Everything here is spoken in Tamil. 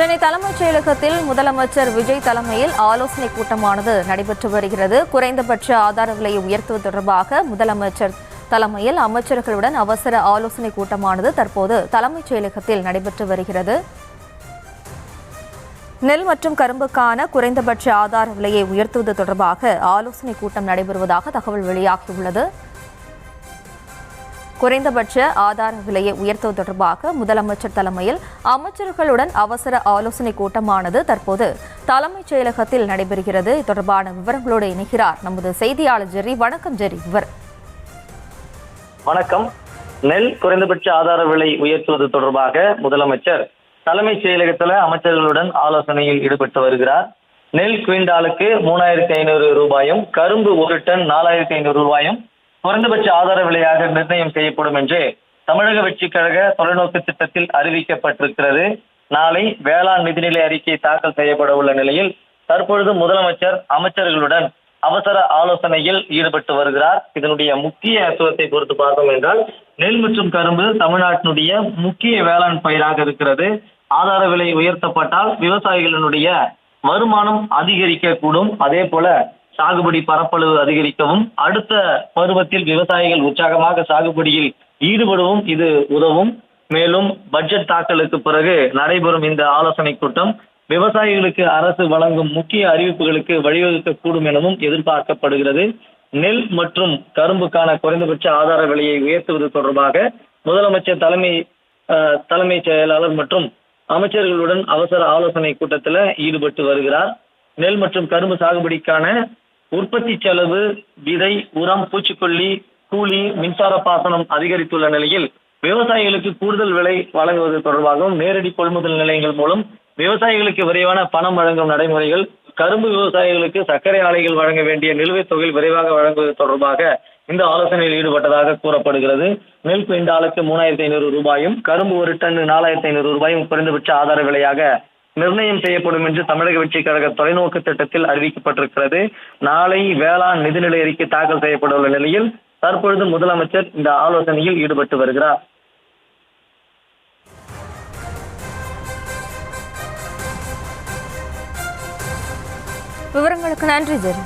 சென்னை தலைமைச் செயலகத்தில் முதலமைச்சர் விஜய் தலைமையில் ஆலோசனை கூட்டமானது நடைபெற்று வருகிறது. குறைந்தபட்ச ஆதார விலையை உயர்த்துவது தொடர்பாக முதலமைச்சர் தலைமையில் அமைச்சர்களுடன் அவசர ஆலோசனை கூட்டமானது தற்போது தலைமைச் செயலகத்தில் நடைபெற்று வருகிறது. நெல் மற்றும் கரும்புக்கான குறைந்தபட்ச ஆதார விலையை உயர்த்துவது தொடர்பாக ஆலோசனை கூட்டம் நடைபெறுவதாக தகவல் வெளியாகியுள்ளது. குறைந்தபட்ச ஆதார விலையை உயர்த்துவது தொடர்பாக முதலமைச்சர் தலைமையில் அமைச்சர்களுடன் அவசர ஆலோசனை கூட்டமானது தற்போது தலைமைச் செயலகத்தில் நடைபெறுகிறது. இது தொடர்பான விவரங்களோடு இணைகிறார் நமது செய்தியாளர் ஜெர்ரி. வணக்கம் ஜெர்ரி. வணக்கம். நெல் குறைந்தபட்ச ஆதார விலை உயர்த்துவது தொடர்பாக முதலமைச்சர் தலைமைச் செயலகத்தில் அமைச்சர்களுடன் ஆலோசனையில் ஈடுபட்டு வருகிறார். நெல் குவிண்டாலுக்கு 3500 ரூபாயும், கரும்பு ஒரு டன் 4500 ரூபாயும் குறைந்தபட்ச ஆதார விலையாக நிர்ணயம் செய்யப்படும் என்று தமிழக வெற்றிக் கழக தொலைநோக்கு திட்டத்தில் அறிவிக்கப்பட்டிருக்கிறது. நாளை வேளாண் நிதிநிலை அறிக்கை தாக்கல் செய்யப்பட உள்ள நிலையில் தற்பொழுது முதலமைச்சர் அமைச்சர்களுடன் அவசர ஆலோசனையில் ஈடுபட்டு வருகிறார். இதனுடைய முக்கியத்துவத்தை பொறுத்து பார்த்தோம் என்றால், நெல் மற்றும் கரும்பு தமிழ்நாட்டினுடைய முக்கிய வேளாண் பயிராக இருக்கிறது. ஆதார விலை உயர்த்தப்பட்டால் விவசாயிகளினுடைய வருமானம் அதிகரிக்கக்கூடும். அதே போல சாகுபடி பரப்பளவு அதிகரிக்கவும், அடுத்த பருவத்தில் விவசாயிகள் உற்சாகமாக சாகுபடியில் ஈடுபடவும் இது உதவும். மேலும் பட்ஜெட் தாக்கலுக்கு பிறகு நடைபெறும் இந்த ஆலோசனை கூட்டம் விவசாயிகளுக்கு அரசு வழங்கும் முக்கிய அறிவிப்புகளுக்கு வழிவகுக்கக்கூடும் எனவும் எதிர்பார்க்கப்படுகிறது. நெல் மற்றும் கரும்புக்கான குறைந்தபட்ச ஆதார விலையை உயர்த்துவது தொடர்பாக முதலமைச்சர் தலைமைச் செயலாளர் மற்றும் அமைச்சர்களுடன் அவசர ஆலோசனை கூட்டத்தில் ஈடுபட்டு வருகிறார். நெல் மற்றும் கரும்பு சாகுபடிக்கான உற்பத்தி செலவு, விதை, உரம், பூச்சிக்கொல்லி, கூலி, மின்சார பாசனம் அதிகரித்துள்ள நிலையில் விவசாயிகளுக்கு கூடுதல் விலை வழங்குவது தொடர்பாகவும், நேரடி கொள்முதல் நிலையங்கள் மூலம் விவசாயிகளுக்கு விரைவான பணம் வழங்கும் நடைமுறைகள், கரும்பு விவசாயிகளுக்கு சர்க்கரை ஆலைகள் வழங்க வேண்டிய நிலுவைத் தொகை விரைவாக வழங்குவது தொடர்பாக இந்த ஆலோசனையில் ஈடுபட்டதாக கூறப்படுகிறது. நெல் குவிண்டாலுக்கு 3500 ரூபாயும், கரும்பு ஒரு டன் 4500 ரூபாயும் குறைந்தபட்ச ஆதார விலையாக நிர்ணயம் செய்யப்படும் என்று தமிழக வெற்றிக் கழக தொலைநோக்கு திட்டத்தில் அறிவிக்கப்பட்டிருக்கிறது. நாளை வேளாண் நிதிநிலை அறிக்கை தாக்கல் செய்யப்பட உள்ள நிலையில் தற்பொழுது முதலமைச்சர் இந்த ஆலோசனையில் ஈடுபட்டு வருகிறார். விவரங்களுக்கு நன்றி ஜெர்ரி.